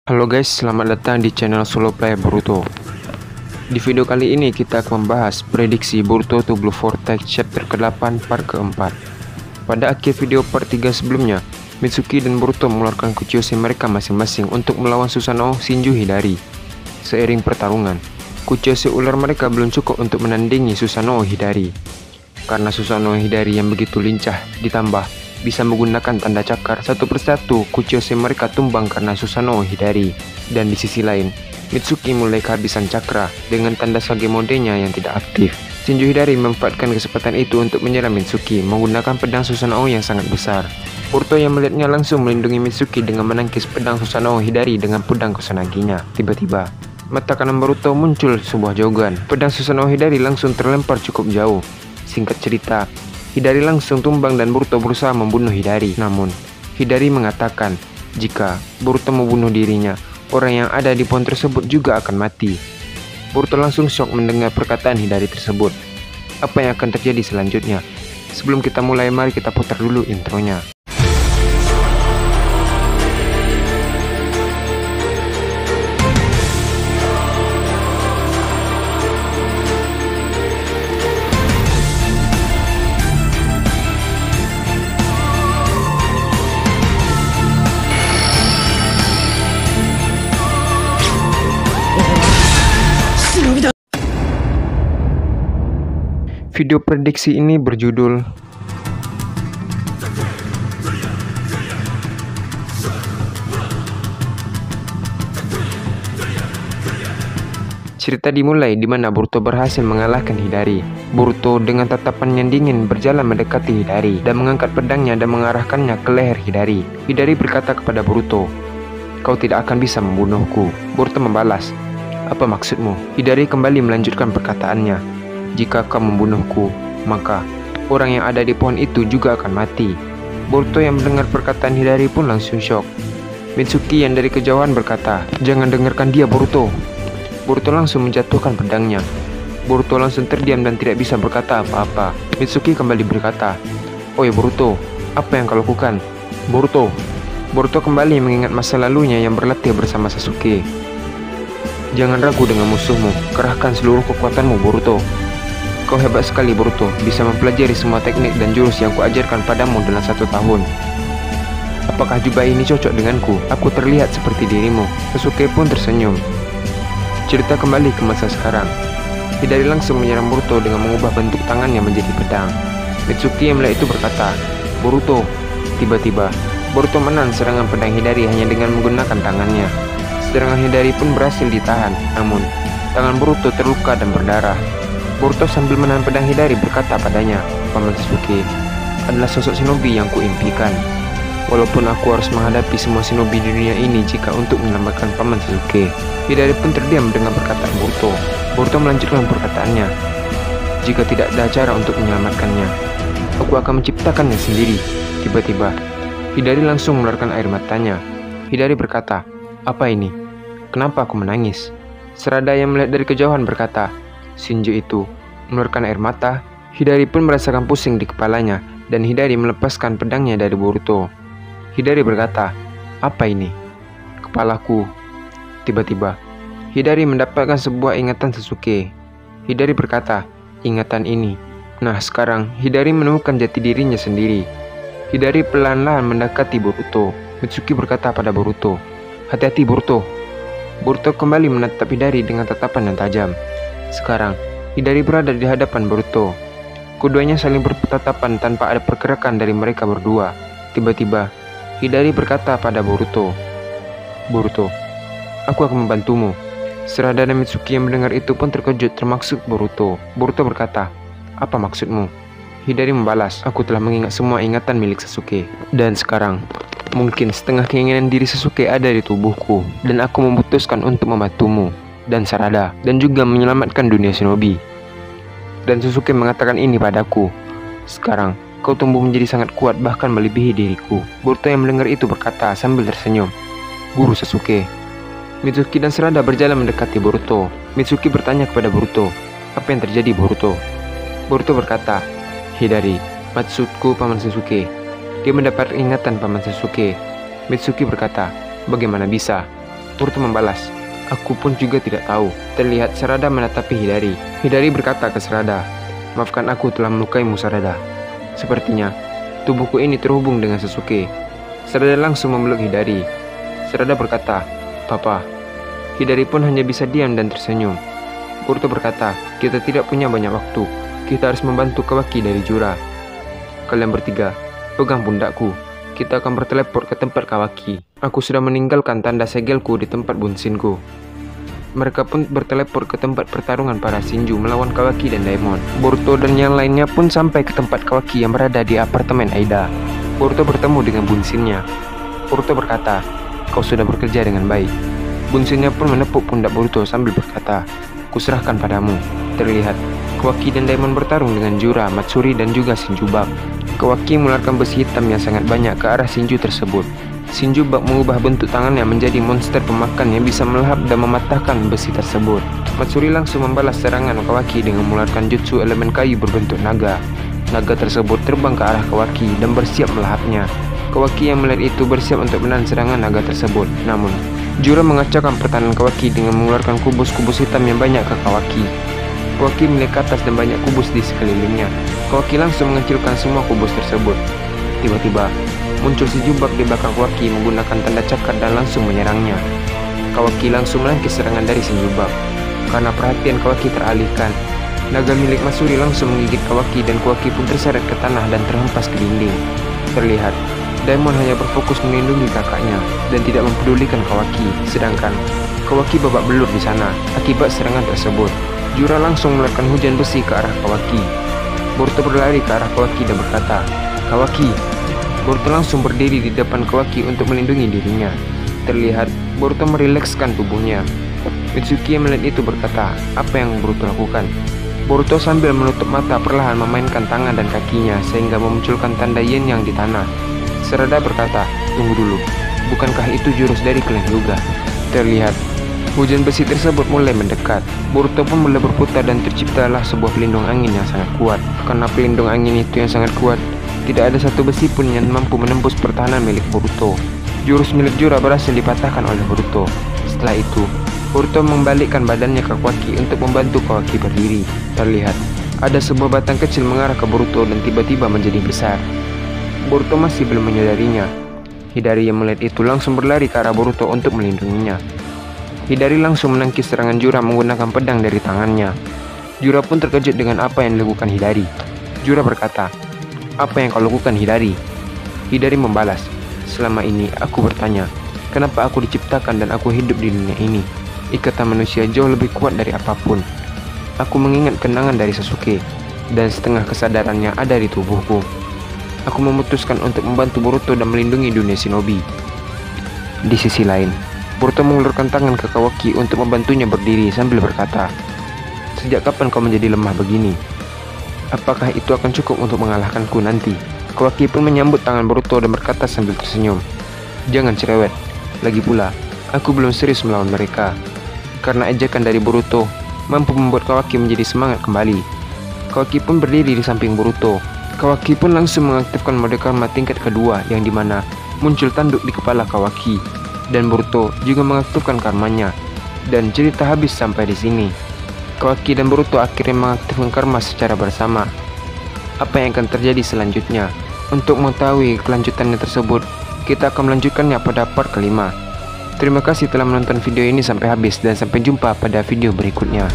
Halo guys, selamat datang di channel Solo Player Boruto. Di video kali ini kita akan membahas prediksi Boruto to Blue Vortex chapter ke-8 part ke-4. Pada akhir video part 3 sebelumnya, Mitsuki dan Boruto mengeluarkan Kuchiyose mereka masing-masing untuk melawan Susanoo Shinju Hidari. Seiring pertarungan, Kuchiyose ular mereka belum cukup untuk menandingi Susanoo Hidari. Karena Susanoo Hidari yang begitu lincah ditambah bisa menggunakan tanda cakar, satu persatu Kuchiyose mereka tumbang karena Susanoo Hidari. Dan di sisi lain, Mitsuki mulai kehabisan cakra dengan tanda Sage modenya yang tidak aktif. Shinju Hidari memanfaatkan kesempatan itu untuk menyerang Mitsuki menggunakan pedang Susanoo yang sangat besar. Boruto yang melihatnya langsung melindungi Mitsuki dengan menangkis pedang Susanoo Hidari dengan pedang Kusanagi-nya. Tiba-tiba, mata kanan Boruto muncul sebuah jogan. Pedang Susanoo Hidari langsung terlempar cukup jauh. Singkat cerita, Hidari langsung tumbang dan Boruto berusaha membunuh Hidari. Namun, Hidari mengatakan jika Boruto membunuh dirinya, orang yang ada di pohon tersebut juga akan mati. Boruto langsung shock mendengar perkataan Hidari tersebut. Apa yang akan terjadi selanjutnya? Sebelum kita mulai, mari kita putar dulu intronya. Video prediksi ini berjudul cerita dimulai di mana Boruto berhasil mengalahkan Hidari. Boruto dengan tatapan yang dingin berjalan mendekati Hidari dan mengangkat pedangnya dan mengarahkannya ke leher Hidari. Hidari berkata kepada Boruto, "Kau tidak akan bisa membunuhku." Boruto membalas, "Apa maksudmu?" Hidari kembali melanjutkan perkataannya, "Jika kau membunuhku, maka orang yang ada di pohon itu juga akan mati." Boruto yang mendengar perkataan Hidari pun langsung shock. Mitsuki yang dari kejauhan berkata, "Jangan dengarkan dia, Boruto." Boruto langsung menjatuhkan pedangnya. Boruto langsung terdiam dan tidak bisa berkata apa-apa. Mitsuki kembali berkata, "Oi Boruto, apa yang kau lakukan?" Boruto kembali mengingat masa lalunya yang berlatih bersama Sasuke. "Jangan ragu dengan musuhmu, kerahkan seluruh kekuatanmu, Boruto. Kau hebat sekali, Boruto, bisa mempelajari semua teknik dan jurus yang kuajarkan padamu dalam 1 tahun. Apakah jubah ini cocok denganku? Aku terlihat seperti dirimu." Sasuke pun tersenyum. Cerita kembali ke masa sekarang. Hidari langsung menyerang Boruto dengan mengubah bentuk tangannya menjadi pedang. Mitsuki yang melihat itu berkata, "Boruto." Tiba-tiba, Boruto menang serangan pedang Hidari hanya dengan menggunakan tangannya. Serangan Hidari pun berhasil ditahan, namun tangan Boruto terluka dan berdarah. Boruto sambil menahan pedang Hidari berkata padanya, "Paman Sasuke adalah sosok shinobi yang kuimpikan. Walaupun aku harus menghadapi semua shinobi di dunia ini jika untuk menyelamatkan Paman Sasuke." Hidari pun terdiam dengan perkataan Boruto. Boruto melanjutkan perkataannya, "Jika tidak ada cara untuk menyelamatkannya, aku akan menciptakannya sendiri." Tiba-tiba, Hidari langsung mengeluarkan air matanya. Hidari berkata, "Apa ini? Kenapa aku menangis?" Serada yang melihat dari kejauhan berkata, "Shinju itu mengeluarkan air mata." Hidari pun merasakan pusing di kepalanya dan Hidari melepaskan pedangnya dari Boruto. Hidari berkata, "Apa ini? Kepalaku." Tiba-tiba, Hidari mendapatkan sebuah ingatan Sasuke. Hidari berkata, "Ingatan ini." Nah, sekarang Hidari menemukan jati dirinya sendiri. Hidari perlahan-lahan mendekati Boruto. Mitsuki berkata pada Boruto, "Hati-hati, Boruto." Boruto kembali menatap Hidari dengan tatapan yang tajam. Sekarang, Hidari berada di hadapan Boruto. Keduanya saling bertatapan tanpa ada pergerakan dari mereka berdua. Tiba-tiba, Hidari berkata pada Boruto, "Boruto, aku akan membantumu." Serada dan Mitsuki yang mendengar itu pun terkejut termasuk Boruto. Boruto berkata, "Apa maksudmu?" Hidari membalas, "Aku telah mengingat semua ingatan milik Sasuke. Dan sekarang, mungkin setengah keinginan diri Sasuke ada di tubuhku. Dan aku memutuskan untuk membantumu dan Sarada, dan juga menyelamatkan dunia shinobi. Dan Sasuke mengatakan ini padaku. Sekarang, kau tumbuh menjadi sangat kuat bahkan melebihi diriku." Boruto yang mendengar itu berkata sambil tersenyum, "Guru Sasuke." Mitsuki dan Sarada berjalan mendekati Boruto. Mitsuki bertanya kepada Boruto, "Apa yang terjadi, Boruto?" Boruto berkata, "Hidari, maksudku Paman Sasuke. Dia mendapat ingatan Paman Sasuke." Mitsuki berkata, "Bagaimana bisa?" Boruto membalas, "Aku pun juga tidak tahu." Terlihat Sarada menatapi Hidari. Hidari berkata ke Sarada, "Maafkan aku telah melukaimu, Sarada. Sepertinya tubuhku ini terhubung dengan Sasuke." Sarada langsung memeluk Hidari. Sarada berkata, "Papa." Hidari pun hanya bisa diam dan tersenyum. Boruto berkata, "Kita tidak punya banyak waktu. Kita harus membantu Kawaki dari Jura. Kalian bertiga, pegang pundakku. Kita akan berteleport ke tempat Kawaki. Aku sudah meninggalkan tanda segelku di tempat bunsinku." Mereka pun berteleport ke tempat pertarungan para Shinju melawan Kawaki dan Daemon. Boruto dan yang lainnya pun sampai ke tempat Kawaki yang berada di apartemen Aida. Boruto bertemu dengan bunsinnya. Boruto berkata, "Kau sudah bekerja dengan baik." Bunsinnya pun menepuk pundak Boruto sambil berkata, "Kuserahkan padamu." Terlihat Kawaki dan Daemon bertarung dengan Jura, Matsuri, dan juga Shinjubak. Kawaki mengeluarkan besi hitam yang sangat banyak ke arah Shinju tersebut. Shinjubak mengubah bentuk tangannya menjadi monster pemakan yang bisa melahap dan mematahkan besi tersebut. Matsuri langsung membalas serangan Kawaki dengan mengeluarkan jutsu elemen kayu berbentuk naga. Naga tersebut terbang ke arah Kawaki dan bersiap melahapnya. Kawaki yang melihat itu bersiap untuk menahan serangan naga tersebut. Namun, Jura mengacaukan pertahanan Kawaki dengan mengeluarkan kubus-kubus hitam yang banyak ke Kawaki. Kawaki melihat ke atas dan banyak kubus di sekelilingnya. Kawaki langsung mengecilkan semua kubus tersebut. Tiba-tiba, muncul Shinjubak di belakang Kawaki menggunakan tanda cakar dan langsung menyerangnya. Kawaki langsung menangkis serangan dari Shinjubak. Karena perhatian Kawaki teralihkan, naga milik Matsuri langsung menggigit Kawaki dan Kawaki pun terseret ke tanah dan terhempas ke dinding. Terlihat Daemon hanya berfokus melindungi kakaknya dan tidak mempedulikan Kawaki, sedangkan Kawaki babak belur di sana akibat serangan tersebut. Jura langsung mengeluarkan hujan besi ke arah Kawaki. Boruto berlari ke arah Kawaki dan berkata, "Kawaki." Boruto langsung berdiri di depan Kawaki untuk melindungi dirinya. Terlihat Boruto merilekskan tubuhnya. Mitsuki yang melihat itu berkata, "Apa yang Boruto lakukan?" Boruto sambil menutup mata perlahan memainkan tangan dan kakinya sehingga memunculkan tanda yin yang di tanah. Sarada berkata, "Tunggu dulu, bukankah itu jurus dari klan Hyuga?" Terlihat hujan besi tersebut mulai mendekat. Boruto pun mulai berputar dan terciptalah sebuah pelindung angin yang sangat kuat. Karena pelindung angin itu yang sangat kuat, tidak ada satu besi pun yang mampu menembus pertahanan milik Boruto. Jurus milik Jura berhasil dipatahkan oleh Boruto. Setelah itu, Boruto membalikkan badannya ke Kawaki untuk membantu Kawaki berdiri. Terlihat ada sebuah batang kecil mengarah ke Boruto dan tiba-tiba menjadi besar. Boruto masih belum menyadarinya. Hidari yang melihat itu langsung berlari ke arah Boruto untuk melindunginya. Hidari langsung menangkis serangan Jura menggunakan pedang dari tangannya. Jura pun terkejut dengan apa yang dilakukan Hidari. Jura berkata, "Apa yang kau lakukan, Hidari?" Hidari membalas, "Selama ini aku bertanya, kenapa aku diciptakan dan aku hidup di dunia ini? Ikatan manusia jauh lebih kuat dari apapun. Aku mengingat kenangan dari Sasuke, dan setengah kesadarannya ada di tubuhku. Aku memutuskan untuk membantu Boruto dan melindungi dunia shinobi." Di sisi lain, Boruto mengulurkan tangan ke Kawaki untuk membantunya berdiri sambil berkata, "Sejak kapan kau menjadi lemah begini? Apakah itu akan cukup untuk mengalahkanku nanti?" Kawaki pun menyambut tangan Boruto dan berkata sambil tersenyum, "Jangan cerewet. Lagi pula, aku belum serius melawan mereka." Karena ejekan dari Boruto mampu membuat Kawaki menjadi semangat kembali. Kawaki pun berdiri di samping Boruto. Kawaki pun langsung mengaktifkan mode karma tingkat kedua yang dimana muncul tanduk di kepala Kawaki. Dan Boruto juga mengaktifkan karmanya. Dan cerita habis sampai di sini. Kawaki dan Boruto akhirnya mengaktifkan karma secara bersama. Apa yang akan terjadi selanjutnya? Untuk mengetahui kelanjutannya tersebut, kita akan melanjutkannya pada part kelima. Terima kasih telah menonton video ini sampai habis dan sampai jumpa pada video berikutnya.